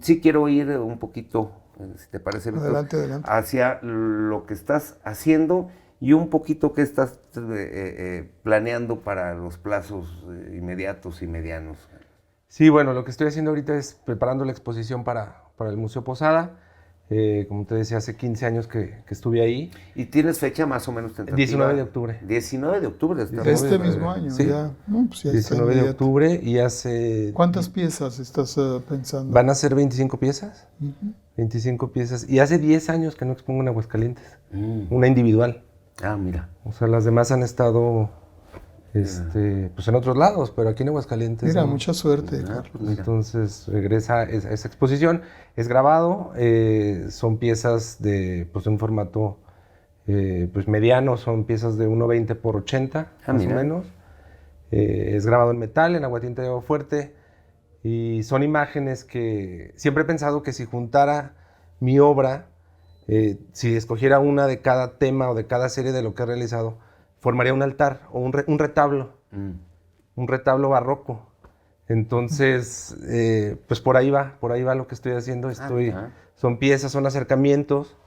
Sí quiero ir un poquito, si te parece, Víctor, adelante, hacia lo que estás haciendo y un poquito que estás planeando para los plazos inmediatos y medianos. Sí, bueno, lo que estoy haciendo ahorita es preparando la exposición para el Museo Posada. Como te decía, hace 15 años que estuve ahí. ¿Y tienes fecha más o menos tentativa? 19 de octubre. 19 de octubre. De este mismo año, sí. ya. No, pues ya 19 de octubre y hace... ¿Cuántas piezas estás pensando? Van a ser 25 piezas. 25 piezas. Y hace 10 años que no expongo en Aguascalientes. Una individual. Ah, mira. O sea, las demás han estado pues en otros lados, pero aquí en Aguascalientes. Mira, ¿no? Mucha suerte. Pues entonces regresa esa exposición. Es grabado, son piezas de un formato pues mediano, son piezas de 1.20 por 80, más o menos. Es grabado en metal, en aguatinta y agua fuerte, y son imágenes que siempre he pensado que si juntara mi obra, si escogiera una de cada tema o de cada serie de lo que he realizado, formaría un altar o un retablo, un retablo barroco. Entonces, pues por ahí va lo que estoy haciendo. Son piezas, son acercamientos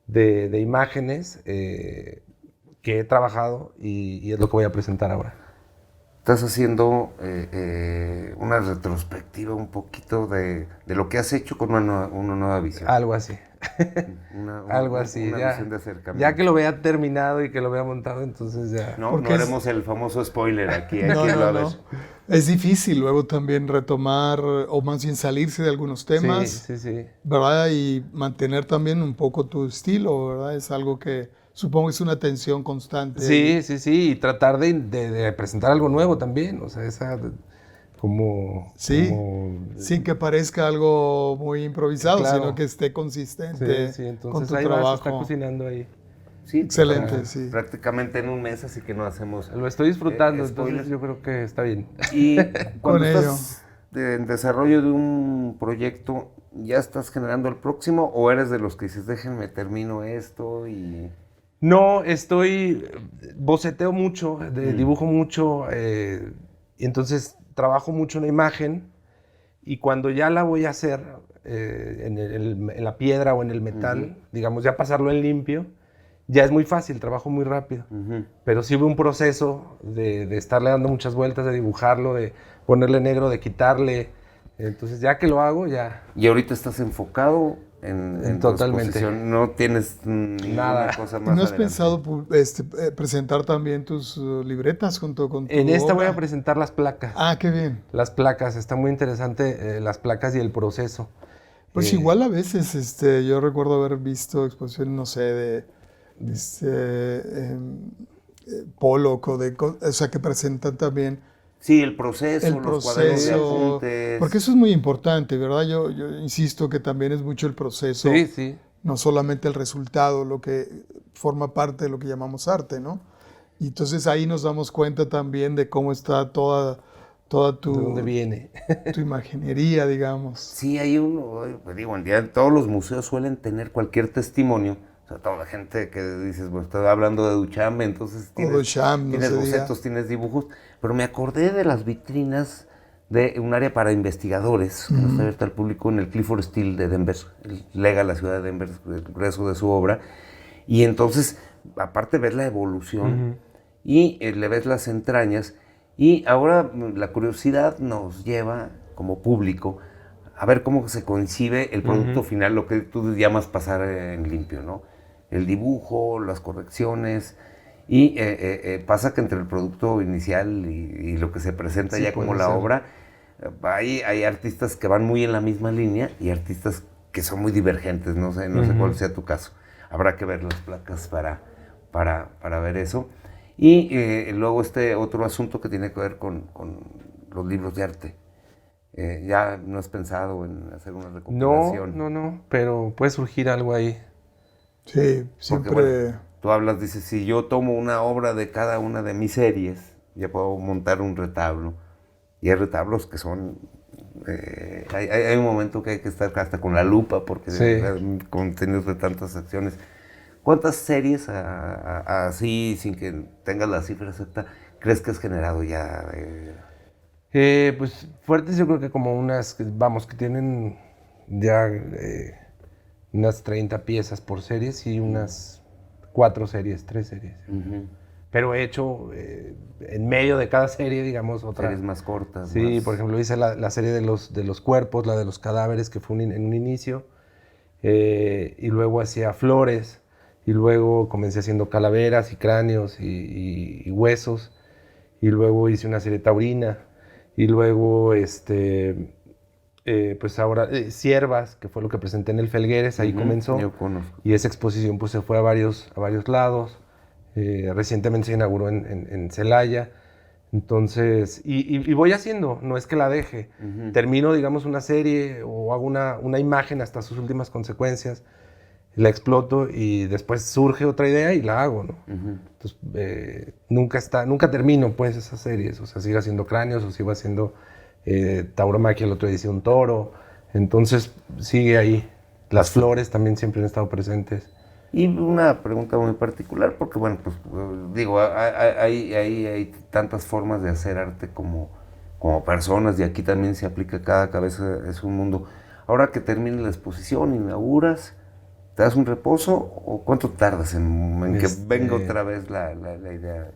de imágenes que he trabajado y es lo que voy a presentar ahora. Estás haciendo una retrospectiva un poquito de lo que has hecho con una nueva visión. Algo así. Algo así. Una visión de acercamiento. Ya que lo vea terminado y que lo vea montado, entonces ya. No haremos el famoso spoiler aquí. No. Es difícil luego también retomar o más bien salirse de algunos temas. Sí. ¿Verdad? Y mantener también un poco tu estilo, ¿verdad? Es algo que supongo es una tensión constante. Sí. Y tratar de presentar algo nuevo también. O sea, esa... sin que parezca algo muy improvisado, claro, sino que esté consistente entonces con tu ahí trabajo. Se está cocinando ahí. Sí, excelente, sí. Prácticamente en un mes, así que no hacemos... Lo estoy disfrutando, entonces yo creo que está bien. Y cuando estás en desarrollo de un proyecto, ¿ya estás generando el próximo o eres de los que dices, déjenme termino esto y...? No, boceteo mucho, dibujo mucho, y entonces trabajo mucho una imagen y cuando ya la voy a hacer en la piedra o en el metal, digamos, ya pasarlo en limpio, ya es muy fácil, trabajo muy rápido. Pero sí hubo un proceso de estarle dando muchas vueltas, de dibujarlo, de ponerle negro, de quitarle. Entonces ya que lo hago, ya... ¿Y ahorita estás enfocado en totalmente. Tu exposición. No tienes nada cosa más. ¿No has adelante. pensado presentar también tus libretas junto con tu En esta obra? voy a presentar las placas. Ah, qué bien. Las placas, está muy interesante las placas y el proceso. Pues igual a veces, yo recuerdo haber visto exposiciones, no sé, de Pollock o sea, que presentan también Sí, el proceso, los cuadernos de apuntes. porque eso es muy importante, ¿verdad? Yo insisto que también es mucho el proceso, Sí. no solamente el resultado, lo que forma parte de lo que llamamos arte, ¿no? Y entonces ahí nos damos cuenta también de cómo está toda tu... ¿De dónde viene? Tu imaginería, digamos. Sí, hay digo, en día todos los museos suelen tener cualquier testimonio. O sea, toda la gente que dices, bueno, estaba hablando de Duchamp, entonces tienes bocetos, tienes dibujos. Pero me acordé de las vitrinas de un área para investigadores, que no está abierta al público, en el Clifford Steele de Denver. Él lega a la ciudad de Denver, el grueso de su obra. Y entonces, aparte ves la evolución y le ves las entrañas. Y ahora la curiosidad nos lleva, como público, a ver cómo se concibe el producto final, lo que tú llamas pasar en limpio, ¿no? El dibujo, las correcciones, y pasa que entre el producto inicial y lo que se presenta ya como la obra, hay artistas que van muy en la misma línea y artistas que son muy divergentes, no sé cuál sea tu caso. Habrá que ver las placas para ver eso. Y luego otro asunto que tiene que ver con los libros de arte. ¿Ya no has pensado en hacer una recopilación? No, pero puede surgir algo ahí. Sí, siempre... Porque, bueno, tú hablas, dices, si yo tomo una obra de cada una de mis series, ya puedo montar un retablo. Y hay retablos que son... hay un momento que hay que estar hasta con la lupa porque contenidos de tantas acciones. ¿Cuántas series, así, sin que tengas la cifra exacta, crees que has generado ya? Pues fuertes yo creo que como unas, que tienen ya unas 30 piezas por series y unas 3 series. Pero he hecho en medio de cada serie, digamos, otra. Series más cortas. Sí, por ejemplo, hice la serie de los cuerpos, la de los cadáveres, que fue en un inicio, y luego hacía flores. Y luego comencé haciendo calaveras y cráneos y huesos. Y luego hice una serie taurina. Y luego, pues ahora, ciervas, que fue lo que presenté en el Felgueres, ahí comenzó. Yo conozco. Y esa exposición pues se fue a varios lados. Recientemente se inauguró en Celaya. Entonces, y voy haciendo, no es que la deje. Termino, digamos, una serie o hago una imagen hasta sus últimas consecuencias. La exploto y después surge otra idea y la hago, ¿no? Entonces, nunca termino, pues, esas series. O sea, sigo haciendo cráneos o sigo haciendo tauromaquia, el otro día hice un toro. Entonces, sigue ahí. Las flores también siempre han estado presentes. Y una pregunta muy particular, porque, bueno, pues, digo, hay tantas formas de hacer arte como personas, y aquí también se aplica, cada cabeza es un mundo. Ahora que termine la exposición, inauguras, ¿te das un reposo o cuánto tardas en que venga otra vez la idea?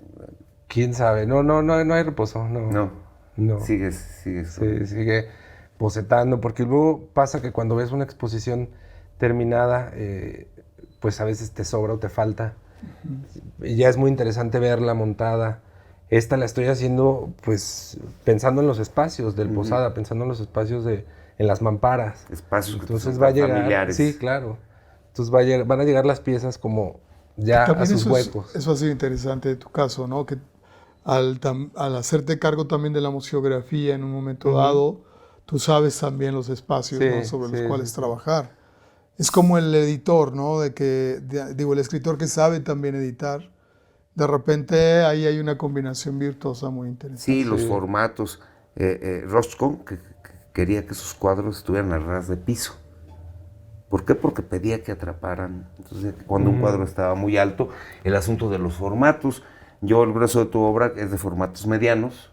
¿Quién sabe? No hay reposo, no. Sigues. Sí, sigue bocetando, porque luego pasa que cuando ves una exposición terminada, pues a veces te sobra o te falta. Y ya es muy interesante verla montada. Esta la estoy haciendo, pues, pensando en los espacios del Posada, pensando en los espacios en las mamparas. Espacios entonces que va a llegar, familiares. Sí, claro. Entonces van a llegar las piezas como ya a sus huecos. Eso ha sido interesante de tu caso, ¿no? Que al hacerte cargo también de la museografía en un momento dado, tú sabes también los espacios, ¿no? sobre los cuales trabajar. Es como el editor, ¿no? El escritor que sabe también editar. De repente ahí hay una combinación virtuosa muy interesante. Sí, los formatos. Rothko, que quería que sus cuadros estuvieran a ras de piso. ¿Por qué? Porque pedía que atraparan. Entonces, cuando un cuadro estaba muy alto, el asunto de los formatos. El grueso de tu obra es de formatos medianos.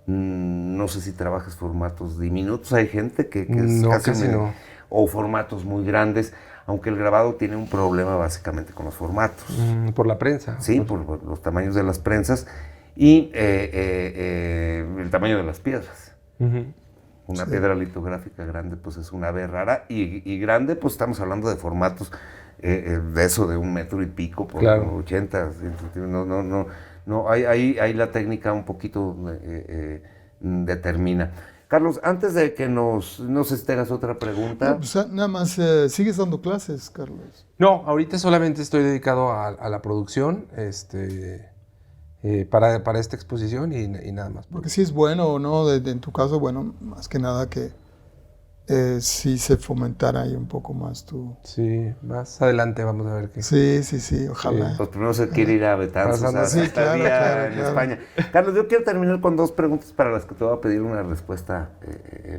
No sé si trabajas formatos diminutos. Hay gente que es casi no. O formatos muy grandes, aunque el grabado tiene un problema básicamente con los formatos. Por la prensa. Sí, por los tamaños de las prensas y el tamaño de las piedras. Una piedra litográfica grande, pues es una ave rara, y grande, pues estamos hablando de formatos de eso, de 1 metro y pico por 80 centímetros. No, ahí la técnica un poquito determina. Carlos, antes de que no sé si tengas otra pregunta. No, pues nada más, ¿sigues dando clases, Carlos? No, ahorita solamente estoy dedicado a la producción, para esta exposición y nada más. Porque sí es bueno o no, en tu caso, bueno, más que nada que sí se fomentara ahí un poco más tu... Sí, más adelante vamos a ver qué. Sí, ojalá. Sí. Pues primero se quiere ir a Betanzos, sí, claro, en España. Carlos, yo quiero terminar con 2 preguntas para las que te voy a pedir una respuesta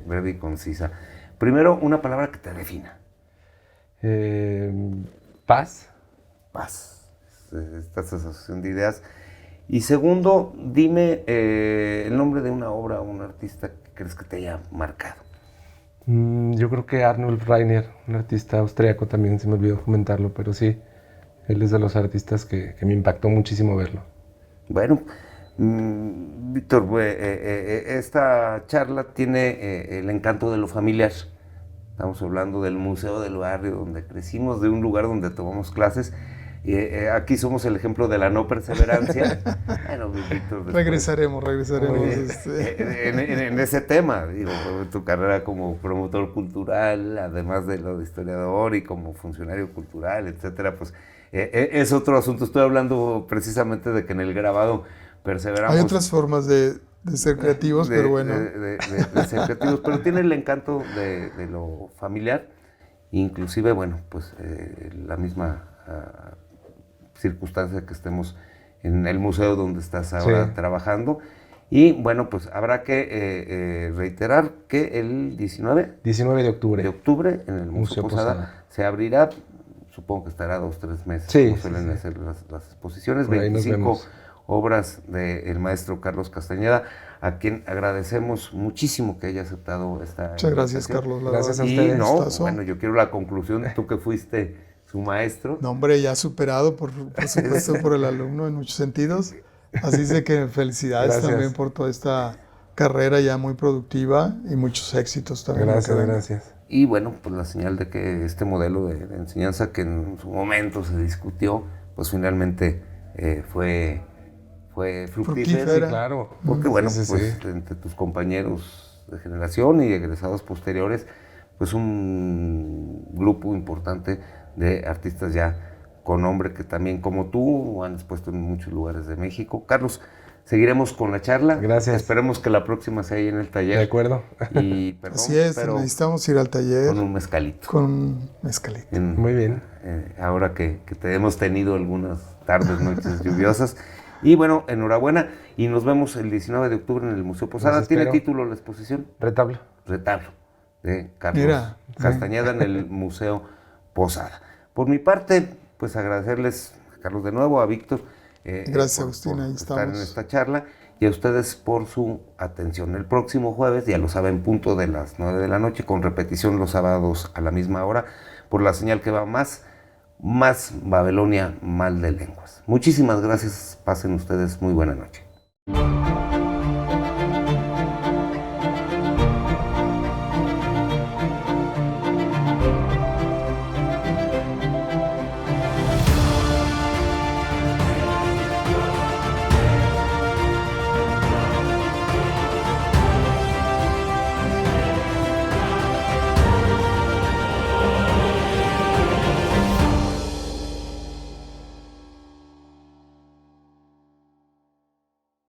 breve y concisa. Primero, una palabra que te defina. Paz. Paz. Esta asociación de ideas. Y segundo, dime el nombre de una obra o un artista que crees que te haya marcado. Yo creo que Arnulf Rainer, un artista austriaco, también se me olvidó comentarlo, pero sí, él es de los artistas que me impactó muchísimo verlo. Bueno, Víctor, esta charla tiene el encanto de lo familiar. Estamos hablando del museo del barrio donde crecimos, de un lugar donde tomamos clases. Aquí somos el ejemplo de la no perseverancia. Bueno, Víctor, regresaremos. En ese tema, digo, tu carrera como promotor cultural, además de lo de historiador y como funcionario cultural, etcétera, pues es otro asunto. Estoy hablando precisamente de que en el grabado perseveramos. Hay otras formas de ser creativos, pero bueno. De ser creativos, pero tiene el encanto de lo familiar, inclusive, bueno, pues la misma circunstancia que estemos en el museo donde estás ahora trabajando. Y bueno, pues habrá que reiterar que el 19 de octubre en el Museo Posada se abrirá, supongo que estará 2 o 3 meses, como suelen hacer las exposiciones, 25 obras del maestro Carlos Castañeda, a quien agradecemos muchísimo que haya aceptado esta Muchas gracias, Carlos. Gracias a ustedes. Bueno, yo quiero la conclusión, tú que fuiste su maestro. No, hombre, ya superado, por supuesto, por el alumno en muchos sentidos. Así es de que felicidades también por toda esta carrera ya muy productiva y muchos éxitos también. Gracias. Y bueno, pues la señal de que este modelo de enseñanza que en su momento se discutió, pues finalmente fue fructífera. Sí, claro. Porque bueno, pues entre tus compañeros de generación y egresados posteriores, pues un grupo importante de artistas ya con nombre que también, como tú, han expuesto en muchos lugares de México. Carlos, seguiremos con la charla. Gracias. Esperemos que la próxima sea ahí en el taller. De acuerdo. Y, así es, necesitamos ir al taller. Con un mezcalito. Muy bien. Ahora que te hemos tenido algunas tardes, noches lluviosas. Y bueno, enhorabuena. Y nos vemos el 19 de octubre en el Museo Posada. ¿Tiene título la exposición? Retablo. De Carlos Castañeda en el Museo Posada. Por mi parte, pues agradecerles a Carlos de nuevo, a Víctor. Gracias, Agustín, ahí estar estamos. en esta charla y a ustedes por su atención. El próximo jueves, ya lo saben, punto de las 9 de la noche, con repetición los sábados a la misma hora, por la señal que va más Babilonia, mal de lenguas. Muchísimas gracias, pasen ustedes muy buena noche.